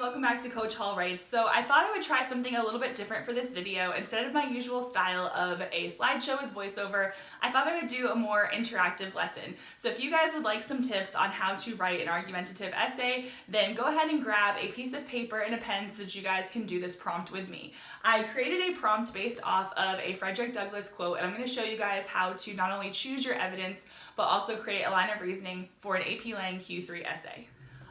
welcome back to Coach Hall Writes. So I thought I would try something a little bit different for this video. Instead of my usual style of a slideshow with voiceover, I thought I would do a more interactive lesson. So if you guys would like some tips on how to write an argumentative essay, then go ahead and grab a piece of paper and a pen so that you guys can do this prompt with me. I created a prompt based off of a Frederick Douglass quote, and I'm going to show you guys how to not only choose your evidence, but also create a line of reasoning for an AP Lang Q3 essay.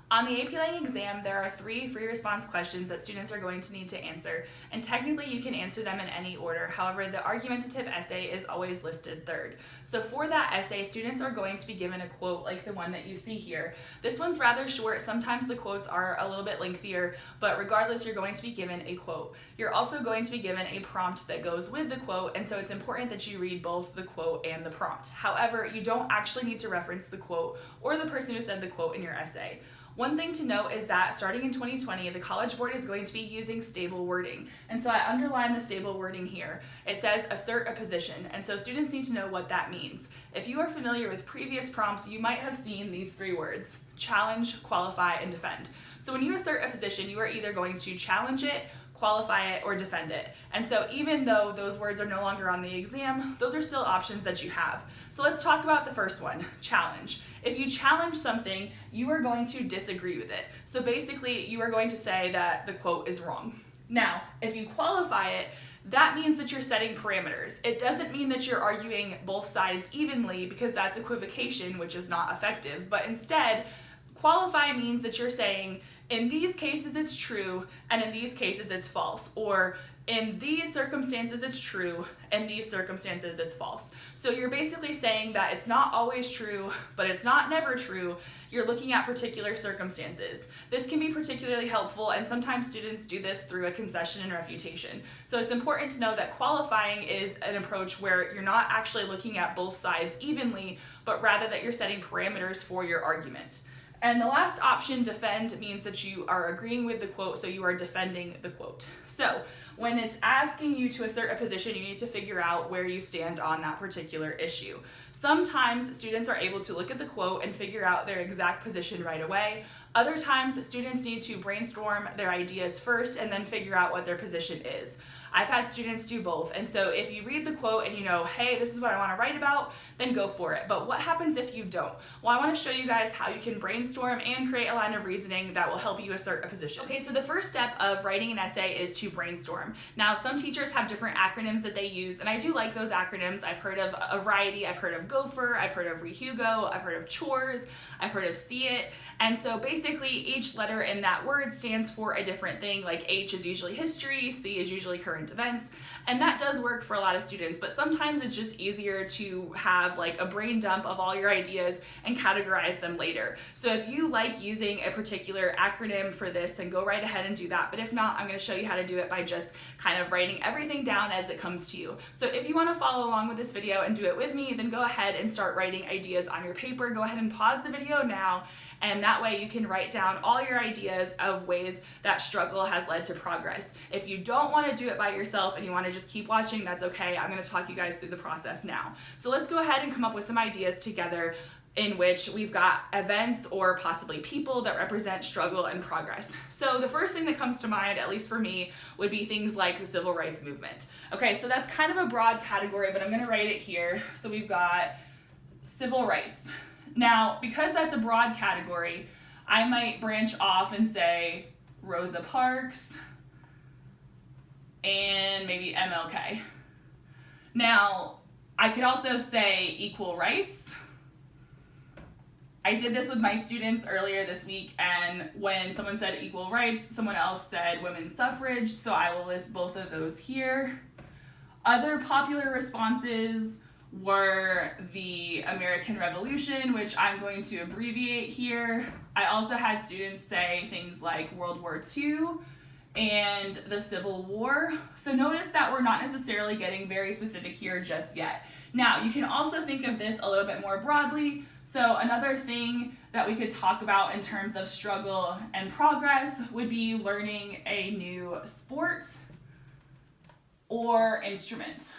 On the AP Lang exam, there are 3 free response questions that students are going to need to answer, and technically you can answer them in any order. However, the argumentative essay is always listed third. So for that essay, students are going to be given a quote like the one that you see here. This one's rather short. Sometimes the quotes are a little bit lengthier, but regardless, you're going to be given a quote. You're also going to be given a prompt that goes with the quote, and so it's important that you read both the quote and the prompt. However, you don't actually need to reference the quote or the person who said the quote in your essay. One thing to note is that starting in 2020, the College Board is going to be using stable wording. And so I underline the stable wording here. It says assert a position, and so students need to know what that means. If you are familiar with previous prompts, you might have seen these 3 words: challenge, qualify, and defend. So when you assert a position, you are either going to challenge it, qualify it, or defend it. And so even though those words are no longer on the exam, those are still options that you have. So let's talk about the first one, challenge. If you challenge something, you are going to disagree with it. So basically, you are going to say that the quote is wrong. Now, if you qualify it, that means that you're setting parameters. It doesn't mean that you're arguing both sides evenly, because that's equivocation, which is not effective. But instead, qualify means that you're saying, in these cases it's true, and in these cases it's false, or in these circumstances it's true, in these circumstances it's false. So you're basically saying that it's not always true, but it's not never true. You're looking at particular circumstances. This can be particularly helpful, and sometimes students do this through a concession and refutation. So it's important to know that qualifying is an approach where you're not actually looking at both sides evenly, but rather that you're setting parameters for your argument. And the last option, defend, means that you are agreeing with the quote, so you are defending the quote. So when it's asking you to assert a position, you need to figure out where you stand on that particular issue. Sometimes students are able to look at the quote and figure out their exact position right away. Other times, students need to brainstorm their ideas first and then figure out what their position is. I've had students do both, and so if you read the quote and you know, hey, this is what I want to write about, then go for it. But what happens if you don't? Well, I want to show you guys how you can brainstorm and create a line of reasoning that will help you assert a position. Okay, so the first step of writing an essay is to brainstorm. Now, some teachers have different acronyms that they use, and I do like those acronyms. I've heard of a variety. I've heard of GOPHER, I've heard of REHUGO, I've heard of CHORES, I've heard of SEE IT. And so basically each letter in that word stands for a different thing. Like H is usually history, C is usually current events, and that does work for a lot of students, but sometimes it's just easier to have like a brain dump of all your ideas and categorize them later. So if you like using a particular acronym for this, then go right ahead and do that. But if not, I'm going to show you how to do it by just kind of writing everything down as it comes to you. So if you want to follow along with this video and do it with me, then go ahead and start writing ideas on your paper. Go ahead and pause the video now, and that way you can write down all your ideas of ways that struggle has led to progress. If you don't want to do it by yourself and you want to just keep watching, that's okay. I'm going to talk you guys through the process now. So let's go ahead and come up with some ideas together in which we've got events or possibly people that represent struggle and progress. So the first thing that comes to mind, at least for me, would be things like the civil rights movement. Okay, so that's kind of a broad category, but I'm going to write it here. So we've got civil rights. Now, because that's a broad category, I might branch off and say Rosa Parks and maybe MLK. Now, I could also say equal rights. I did this with my students earlier this week, and when someone said equal rights, someone else said women's suffrage, so I will list both of those here. Other popular responses were the American Revolution, which I'm going to abbreviate here. I also had students say things like World War II and the Civil War. So notice that we're not necessarily getting very specific here just yet. Now, you can also think of this a little bit more broadly. So another thing that we could talk about in terms of struggle and progress would be learning a new sport or instrument.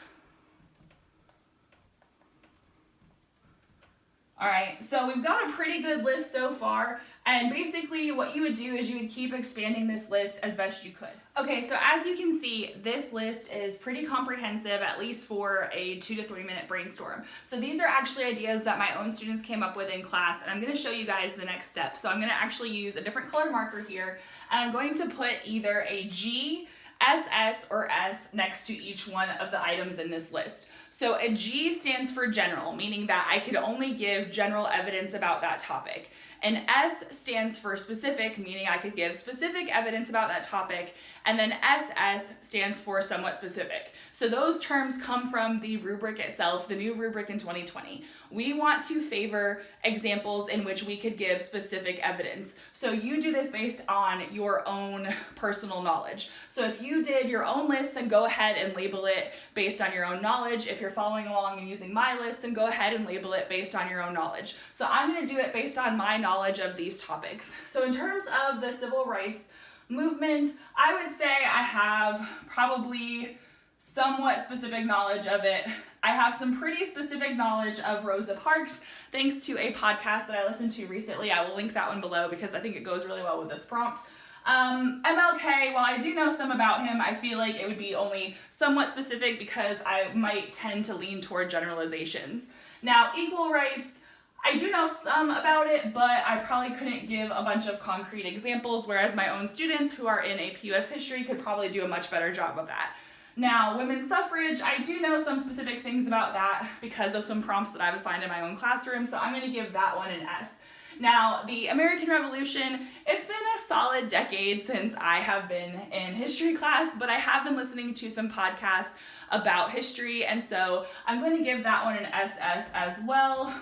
All right, so we've got a pretty good list so far, And basically what you would do is you would keep expanding this list as best you could. Okay, so as you can see, this list is pretty comprehensive, at least for a 2 to 3 minute brainstorm. So these are actually ideas that my own students came up with in class, and I'm gonna show you guys the next step. So I'm gonna actually use a different color marker here, and I'm going to put either a G, SS, or S next to each one of the items in this list. So a G stands for general, meaning that I could only give general evidence about that topic. An S stands for specific, meaning I could give specific evidence about that topic. And then SS stands for somewhat specific. So those terms come from the rubric itself, the new rubric in 2020. We want to favor examples in which we could give specific evidence. So you do this based on your own personal knowledge. So if you did your own list, then go ahead and label it based on your own knowledge. If you're following along and using my list, then go ahead and label it based on your own knowledge. So I'm going to do it based on my knowledge of these topics. So in terms of the civil rights movement, I would say I have probably somewhat specific knowledge of it. I have some pretty specific knowledge of Rosa Parks, thanks to a podcast that I listened to recently. I will link that one below because I think it goes really well with this prompt. MLK, while I do know some about him, I feel like it would be only somewhat specific because I might tend to lean toward generalizations. Now, equal rights, I do know some about it, but I probably couldn't give a bunch of concrete examples, whereas my own students who are in AP US History could probably do a much better job of that. Now, women's suffrage, I do know some specific things about that because of some prompts that I've assigned in my own classroom, so I'm going to give that one an S. Now, the American Revolution, it's been a solid decade since I have been in history class, but I have been listening to some podcasts about history, and so I'm going to give that one an SS as well.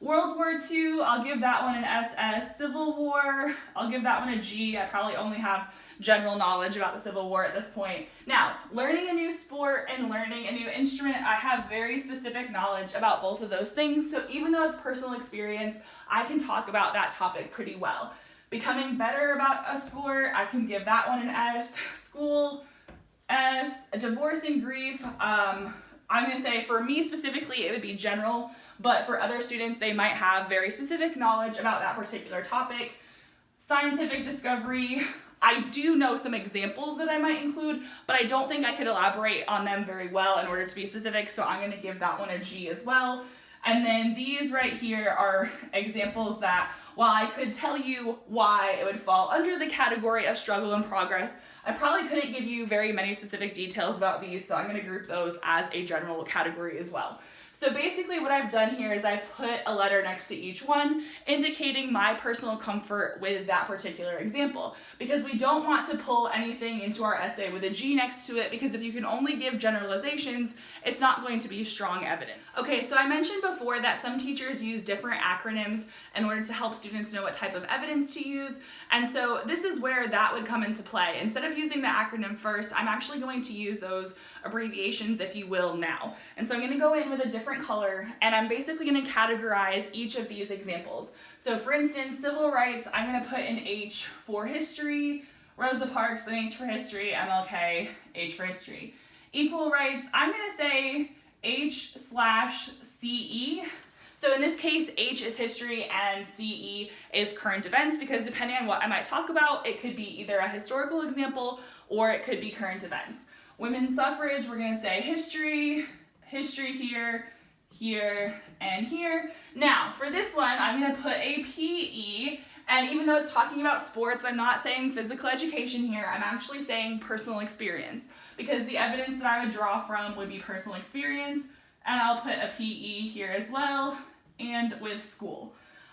World War II, I'll give that one an SS. Civil War, I'll give that one a G. I probably only have general knowledge about the Civil War at this point. Now, learning a new sport and learning a new instrument, I have very specific knowledge about both of those things. So even though it's personal experience, I can talk about that topic pretty well. Becoming better about a sport, I can give that one an S. School, S. Divorce and grief, I'm gonna say for me specifically, it would be general, but for other students, they might have very specific knowledge about that particular topic. Scientific discovery, I do know some examples that I might include, but I don't think I could elaborate on them very well in order to be specific, so I'm going to give that one a G as well. And then these right here are examples that, while I could tell you why it would fall under the category of struggle in progress, I probably couldn't give you very many specific details about these, so I'm going to group those as a general category as well. So basically what I've done here is I've put a letter next to each one, indicating my personal comfort with that particular example. Because we don't want to pull anything into our essay with a G next to it, because if you can only give generalizations, it's not going to be strong evidence. Okay, so I mentioned before that some teachers use different acronyms in order to help students know what type of evidence to use. And so this is where that would come into play. Instead of using the acronym first, I'm actually going to use those abbreviations, if you will, now. And so I'm going to go in with a different color, and I'm basically going to categorize each of these examples. So for instance, civil rights, I'm going to put an H for history, Rosa Parks, an H for history, MLK, H for history. Equal rights, I'm going to say H/CE. So in this case, H is history and CE is current events, because depending on what I might talk about, it could be either a historical example or it could be current events. Women's suffrage, we're going to say history, history here, here, and here. Now, for this one, I'm going to put a PE, and even though it's talking about sports, I'm not saying physical education here, I'm actually saying personal experience, because the evidence that I would draw from would be personal experience, and I'll put a PE here as well, and with school.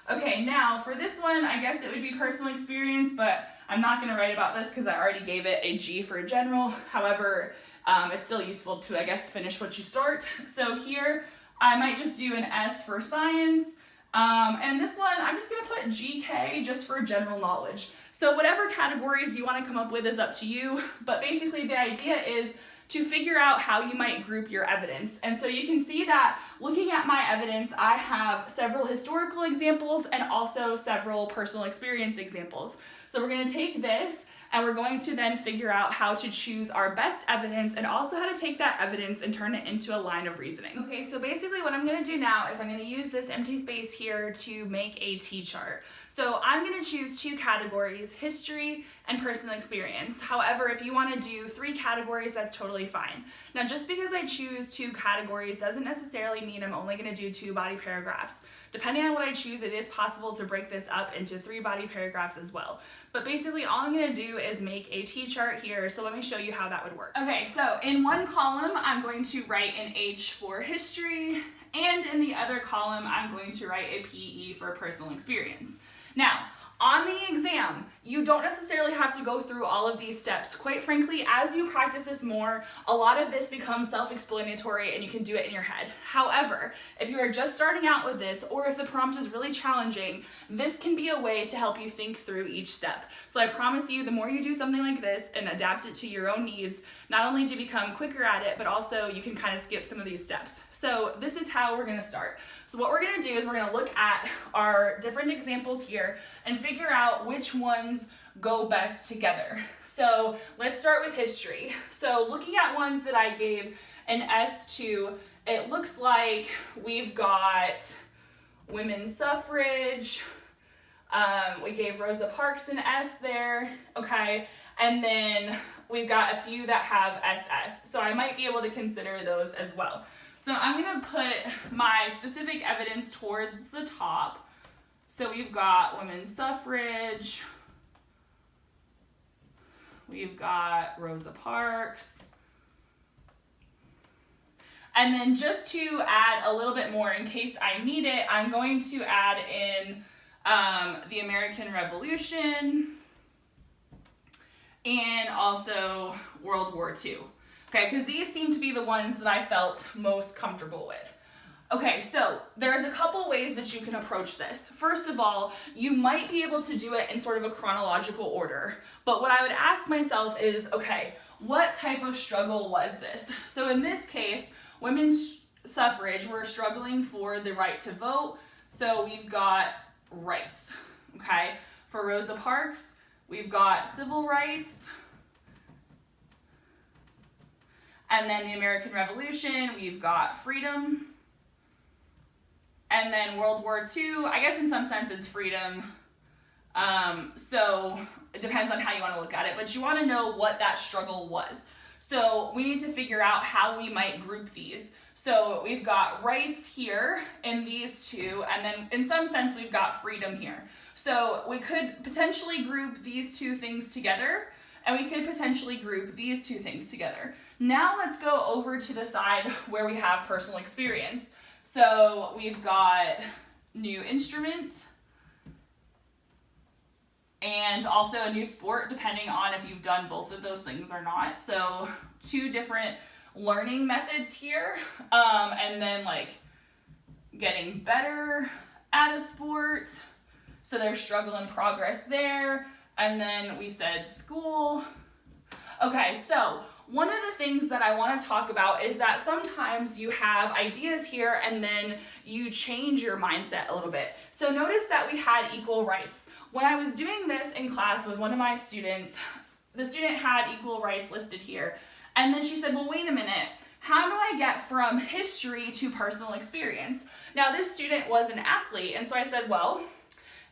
Okay, now for this one, I guess it would be personal experience, but I'm not going to write about this because I already gave it a G for general. However, it's still useful to, I guess, finish what you start. So here, I might just do an S for science. And this one, I'm just going to put GK just for general knowledge. So whatever categories you want to come up with is up to you. But basically, the idea is to figure out how you might group your evidence. And so you can see that looking at my evidence, I have several historical examples and also several personal experience examples. So we're going to take this, and we're going to then figure out how to choose our best evidence and also how to take that evidence and turn it into a line of reasoning. Okay, so basically what I'm going to do now is I'm going to use this empty space here to make a T-chart. So I'm going to choose 2 categories, history and personal experience. However, if you want to do 3 categories, that's totally fine. Now, just because I choose 2 categories doesn't necessarily mean I'm only going to do 2 body paragraphs. Depending on what I choose, it is possible to break this up into 3 body paragraphs as well. But basically all I'm going to do is make a T-chart here, so let me show you how that would work. Okay, so in one column, I'm going to write an H for history, and in the other column, I'm going to write a PE for personal experience. Now, on the exam, you don't necessarily have to go through all of these steps. Quite frankly, as you practice this more, a lot of this becomes self-explanatory and you can do it in your head. However, if you are just starting out with this, or if the prompt is really challenging, this can be a way to help you think through each step. So I promise you, the more you do something like this and adapt it to your own needs, not only do you become quicker at it, but also you can kind of skip some of these steps. So this is how we're gonna start. So what we're gonna do is we're gonna look at our different examples here and figure out which ones go best together. So let's start with history. So looking at ones that I gave an S to, it looks like we've got women's suffrage, we gave Rosa Parks an S there, okay, and then we've got a few that have SS, so I might be able to consider those as well. So I'm going to put my specific evidence towards the top. So we've got women's suffrage, we've got Rosa Parks, and then just to add a little bit more in case I need it, I'm going to add in the American Revolution and also World War II. Okay, because these seem to be the ones that I felt most comfortable with. Okay, so there's a couple ways that you can approach this. First of all, you might be able to do it in sort of a chronological order, but what I would ask myself is, okay, what type of struggle was this? So in this case, women's suffrage, we're struggling for the right to vote, so we've got rights, okay? For Rosa Parks, we've got civil rights, and then the American Revolution, we've got freedom. And then World War II, I guess in some sense it's freedom. So it depends on how you want to look at it, but you want to know what that struggle was. So we need to figure out how we might group these. So we've got rights here in these two, and then in some sense we've got freedom here. So we could potentially group these 2 things together, and we could potentially group these 2 things together. Now let's go over to the side where we have personal experience. So we've got new instrument and also a new sport, depending on if you've done both of those things or not. So 2 different learning methods here, and then like getting better at a sport. So there's struggle and progress there. And then we said school. Okay, so one of the things that I want to talk about is that sometimes you have ideas here and then you change your mindset a little bit. So notice that we had equal rights. When I was doing this in class with one of my students, the student had equal rights listed here. And then she said, well, wait a minute, how do I get from history to personal experience? Now this student was an athlete, and so I said, well,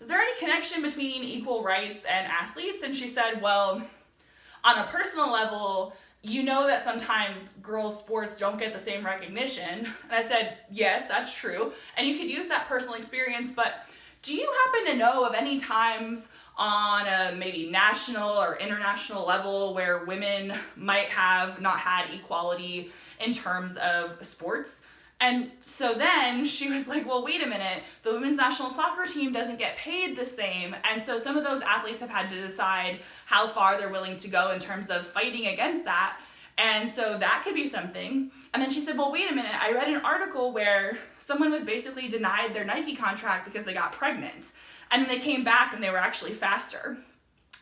is there any connection between equal rights and athletes? And she said, well, on a personal level, you know that sometimes girls' sports don't get the same recognition. And I said, yes, that's true. And you could use that personal experience, but do you happen to know of any times on a maybe national or international level where women might have not had equality in terms of sports? And so then she was like, well, wait a minute, the women's national soccer team doesn't get paid the same. And so some of those athletes have had to decide how far they're willing to go in terms of fighting against that. And so that could be something. And then she said, well, wait a minute, I read an article where someone was basically denied their Nike contract because they got pregnant. And then they came back and they were actually faster.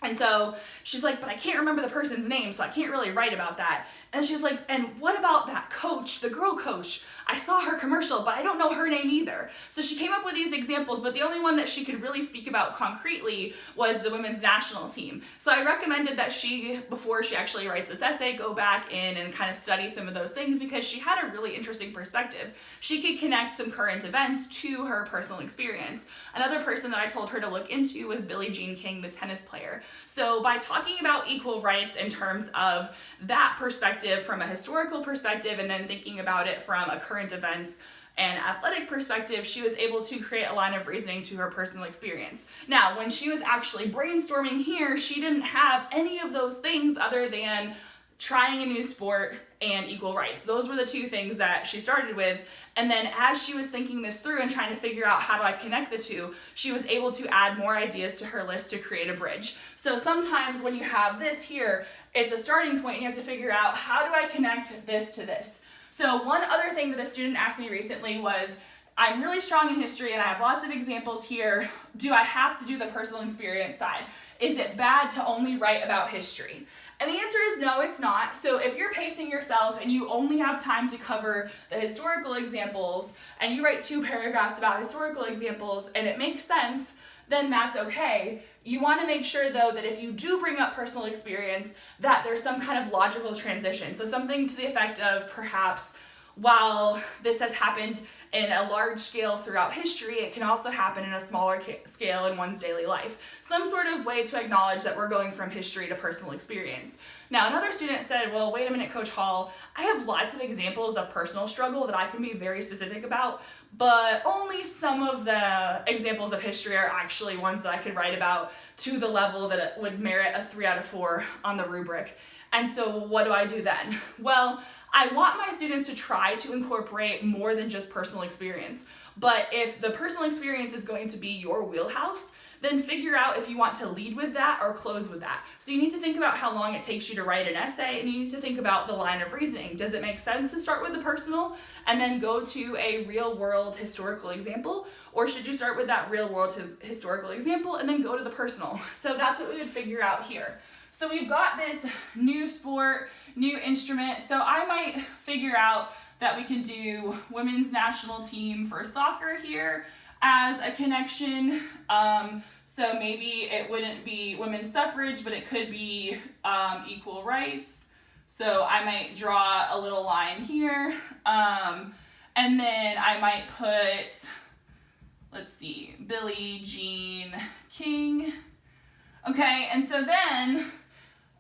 And so she's like, but I can't remember the person's name, so I can't really write about that. And she was like, and what about that coach, the girl coach? I saw her commercial, but I don't know her name either. So she came up with these examples, but the only one that she could really speak about concretely was the women's national team. So I recommended that she, before she actually writes this essay, go back in and kind of study some of those things, because she had a really interesting perspective. She could connect some current events to her personal experience. Another person that I told her to look into was Billie Jean King, the tennis player. So by talking about equal rights in terms of that perspective from a historical perspective, and then thinking about it from a current events and athletic perspective, she was able to create a line of reasoning to her personal experience. Now, when she was actually brainstorming here, she didn't have any of those things other than trying a new sport and equal rights. Those were the two things that she started with. And then as she was thinking this through and trying to figure out how do I connect the two, she was able to add more ideas to her list to create a bridge. So sometimes when you have this here, it's a starting point and you have to figure out, how do I connect this to this? So one other thing that a student asked me recently was, I'm really strong in history and I have lots of examples here. Do I have to do the personal experience side? Is it bad to only write about history? And the answer is no, it's not. So if you're pacing yourself and you only have time to cover the historical examples and you write 2 paragraphs about historical examples and it makes sense, then that's okay. You want to make sure though that if you do bring up personal experience, that there's some kind of logical transition. So something to the effect of, perhaps, while this has happened in a large scale throughout history, it can also happen in a smaller scale in one's daily life. Some sort of way to acknowledge that we're going from history to personal experience. Now, another student said, well, wait a minute, Coach Hall, I have lots of examples of personal struggle that I can be very specific about, but only some of the examples of history are actually ones that I could write about to the level that it would merit a 3 out of 4 on the rubric. And so what do I do then? Well, I want my students to try to incorporate more than just personal experience. But if the personal experience is going to be your wheelhouse, then figure out if you want to lead with that or close with that. So you need to think about how long it takes you to write an essay, and you need to think about the line of reasoning. Does it make sense to start with the personal and then go to a real world historical example? Or should you start with that real world historical example and then go to the personal? So that's what we would figure out here. So we've got this new sport, new instrument. So I might figure out that we can do women's national team for soccer here as a connection. So maybe it wouldn't be women's suffrage, but it could be equal rights. So I might draw a little line here. And then I might put, let's see, Billie Jean King. Okay, and so then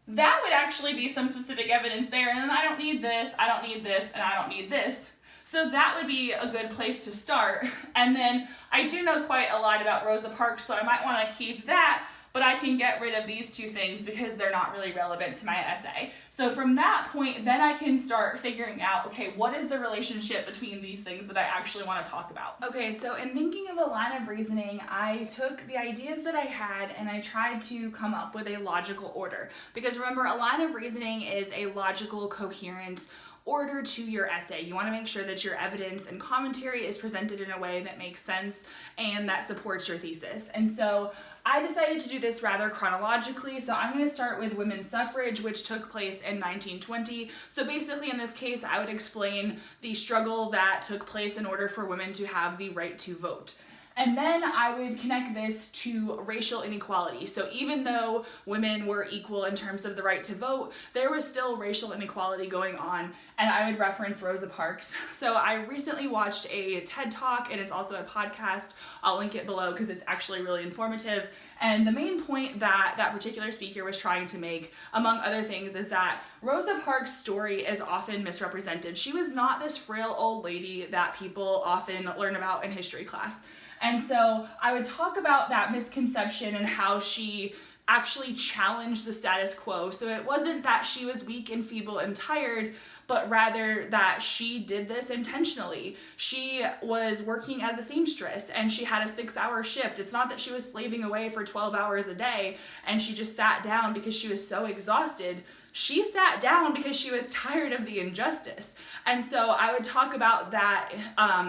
that would actually be some specific evidence there, and then I don't need this, I don't need this, and I don't need this. So that would be a good place to start. And then I do know quite a lot about Rosa Parks, so I might want to keep that, but I can get rid of these 2 things because they're not really relevant to my essay. So from that point, then I can start figuring out, okay, what is the relationship between these things that I actually want to talk about? Okay, so in thinking of a line of reasoning, I took the ideas that I had and I tried to come up with a logical order. Because remember, a line of reasoning is a logical, coherent order to your essay. You want to make sure that your evidence and commentary is presented in a way that makes sense and that supports your thesis. And so I decided to do this rather chronologically, so I'm going to start with women's suffrage, which took place in 1920. So basically in this case, I would explain the struggle that took place in order for women to have the right to vote. And then I would connect this to racial inequality. So even though women were equal in terms of the right to vote, there was still racial inequality going on, and I would reference Rosa Parks. So I recently watched a TED Talk, and it's also a podcast. I'll link it below because it's actually really informative. And the main point that that particular speaker was trying to make, among other things, is that Rosa Parks' story is often misrepresented. She was not this frail old lady that people often learn about in history class. And so I would talk about that misconception and how she actually challenged the status quo. So it wasn't that she was weak and feeble and tired, but rather that she did this intentionally. She was working as a seamstress and she had a 6-hour shift. It's not that she was slaving away for 12 hours a day and she just sat down because she was so exhausted. she sat down because she was tired of the injustice. And so I would talk about that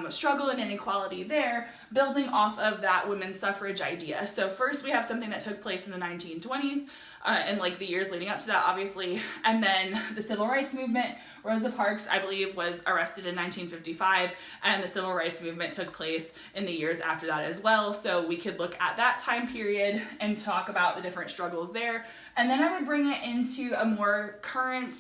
struggle and inequality there, building off of that women's suffrage idea. So first we have something that took place in the 1920s, and like the years leading up to that, obviously. And then the civil rights movement. Rosa Parks, I believe, was arrested in 1955, and the civil rights movement took place in the years after that as well. So we could look at that time period and talk about the different struggles there. And then I would bring it into a more current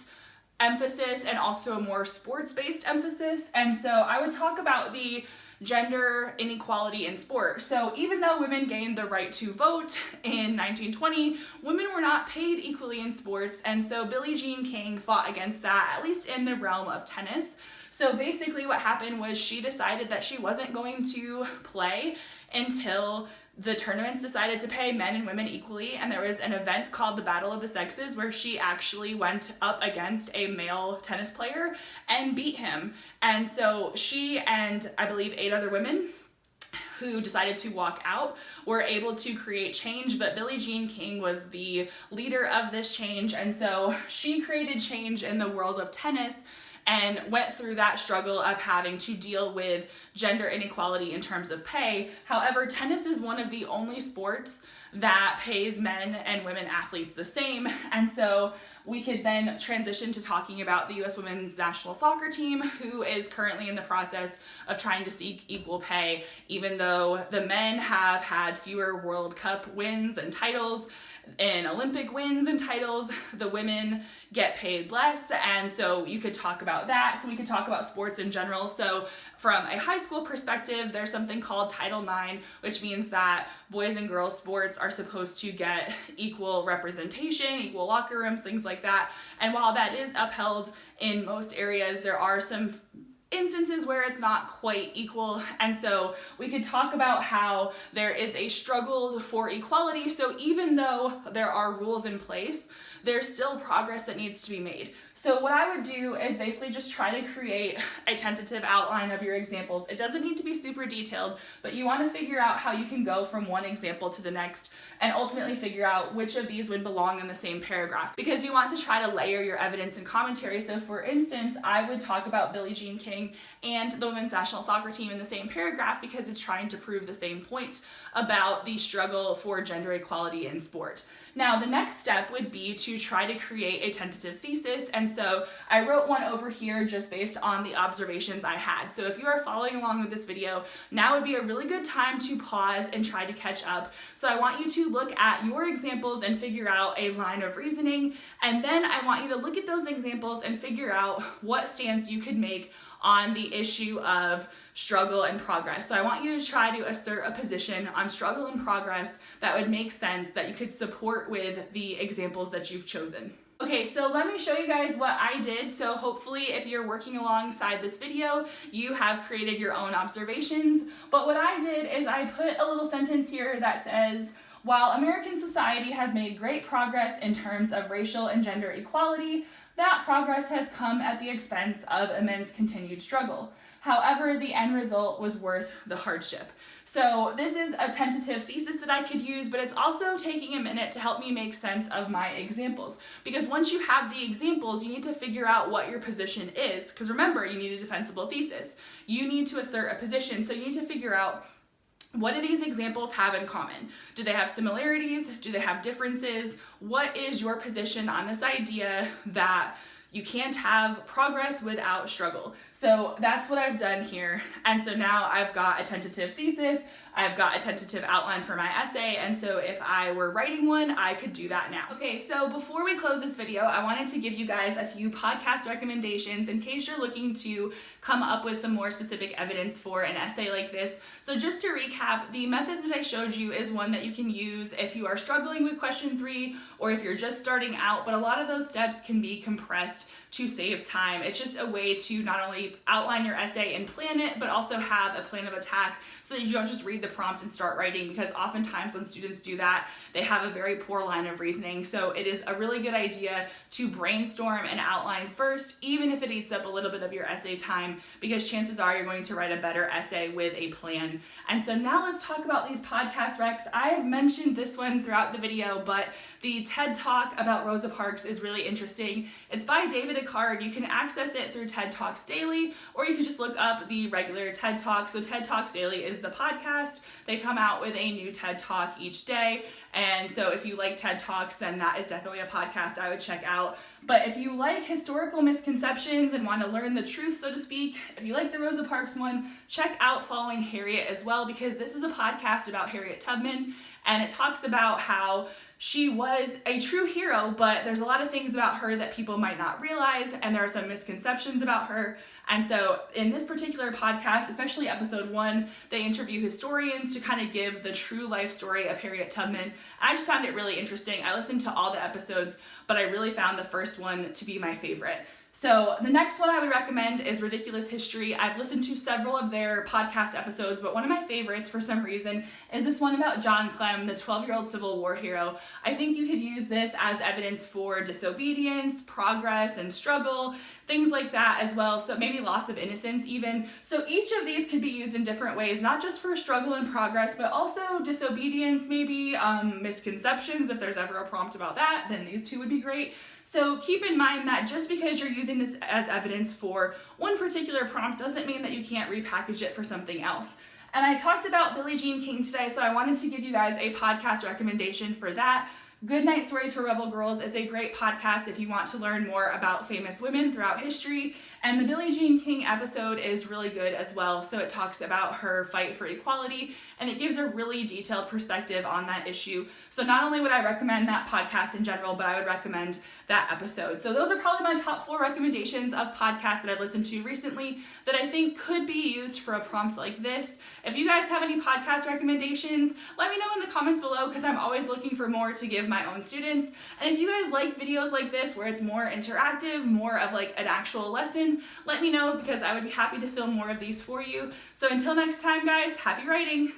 emphasis and also a more sports-based emphasis. And so I would talk about the gender inequality in sport. So even though women gained the right to vote in 1920, women were not paid equally in sports, and so Billie Jean King fought against that, at least in the realm of tennis. So basically what happened was she decided that she wasn't going to play until the tournaments decided to pay men and women equally, and there was an event called the Battle of the Sexes where she actually went up against a male tennis player and beat him. And so she and I believe 8 other women who decided to walk out were able to create change, but Billie Jean King was the leader of this change, and so she created change in the world of tennis and went through that struggle of having to deal with gender inequality in terms of pay. However, tennis is one of the only sports that pays men and women athletes the same, and so we could then transition to talking about the U.S. women's national soccer team, who is currently in the process of trying to seek equal pay, even though the men have had fewer World Cup wins and titles and Olympic wins and titles, the women get paid less. And so you could talk about that. So we could talk about sports in general. So from a high school perspective, there's something called Title IX, which means that boys and girls sports are supposed to get equal representation, equal locker rooms, things like that. And while that is upheld in most areas, there are some instances where it's not quite equal, and so we could talk about how there is a struggle for equality. So even though there are rules in place, there's still progress that needs to be made. So what I would do is basically just try to create a tentative outline of your examples. It doesn't need to be super detailed, but you want to figure out how you can go from one example to the next and ultimately figure out which of these would belong in the same paragraph, because you want to try to layer your evidence and commentary. So for instance, I would talk about Billie Jean King and the women's national soccer team in the same paragraph because it's trying to prove the same point about the struggle for gender equality in sport. Now, the next step would be to try to create a tentative thesis, and so I wrote one over here just based on the observations I had. So if you are following along with this video, now would be a really good time to pause and try to catch up. So I want you to look at your examples and figure out a line of reasoning, and then I want you to look at those examples and figure out what stance you could make on the issue of struggle and progress. So I want you to try to assert a position on struggle and progress that would make sense, that you could support with the examples that you've chosen. Okay, so let me show you guys what I did. So hopefully if you're working alongside this video, you have created your own observations. But what I did is I put a little sentence here that says, while American society has made great progress in terms of racial and gender equality, that progress has come at the expense of immense continued struggle. However, the end result was worth the hardship. So this is a tentative thesis that I could use, but it's also taking a minute to help me make sense of my examples. Because once you have the examples, you need to figure out what your position is. Because remember, you need a defensible thesis. You need to assert a position, so you need to figure out, what do these examples have in common? Do they have similarities? Do they have differences? What is your position on this idea that you can't have progress without struggle? So that's what I've done here. And so now I've got a tentative thesis, I've got a tentative outline for my essay, and so if I were writing one, I could do that now. Okay, so before we close this video, I wanted to give you guys a few podcast recommendations in case you're looking to come up with some more specific evidence for an essay like this. So just to recap, the method that I showed you is one that you can use if you are struggling with question 3 or if you're just starting out, but a lot of those steps can be compressed to save time. It's just a way to not only outline your essay and plan it, but also have a plan of attack so that you don't just read the prompt and start writing, because oftentimes when students do that, they have a very poor line of reasoning. So it is a really good idea to brainstorm and outline first, even if it eats up a little bit of your essay time, because chances are you're going to write a better essay with a plan. And so now let's talk about these podcast recs. I've mentioned this one throughout the video, but the TED Talk about Rosa Parks is really interesting. It's by David Icard. You can access it through TED Talks Daily, or you can just look up the regular TED Talk. So TED Talks Daily is the podcast. They come out with a new TED Talk each day. And so if you like TED Talks, then that is definitely a podcast I would check out. But if you like historical misconceptions and want to learn the truth, so to speak, if you like the Rosa Parks one, check out Following Harriet as well, because this is a podcast about Harriet Tubman, and it talks about how she was a true hero, but there's a lot of things about her that people might not realize, and there are some misconceptions about her. And so in this particular podcast, especially episode 1, they interview historians to kind of give the true life story of Harriet Tubman. I just found it really interesting. I listened to all the episodes, but I really found the first one to be my favorite. So the next one I would recommend is Ridiculous History. I've listened to several of their podcast episodes, but one of my favorites for some reason is this one about John Clem, the 12-year-old Civil War hero. I think you could use this as evidence for disobedience, progress, and struggle, things like that as well. So maybe loss of innocence even. So each of these could be used in different ways, not just for struggle and progress, but also disobedience, maybe misconceptions. If there's ever a prompt about that, then these two would be great. So keep in mind that just because you're using this as evidence for one particular prompt doesn't mean that you can't repackage it for something else. And I talked about Billie Jean King today, so I wanted to give you guys a podcast recommendation for that. Good Night Stories for Rebel Girls is a great podcast if you want to learn more about famous women throughout history. And the Billie Jean King episode is really good as well. So it talks about her fight for equality, and it gives a really detailed perspective on that issue. So not only would I recommend that podcast in general, but I would recommend that episode. So those are probably my top 4 recommendations of podcasts that I've listened to recently that I think could be used for a prompt like this. If you guys have any podcast recommendations, let me know in the comments below, because I'm always looking for more to give my own students. And if you guys like videos like this where it's more interactive, more of like an actual lesson, let me know, because I would be happy to film more of these for you. So until next time, guys, happy writing!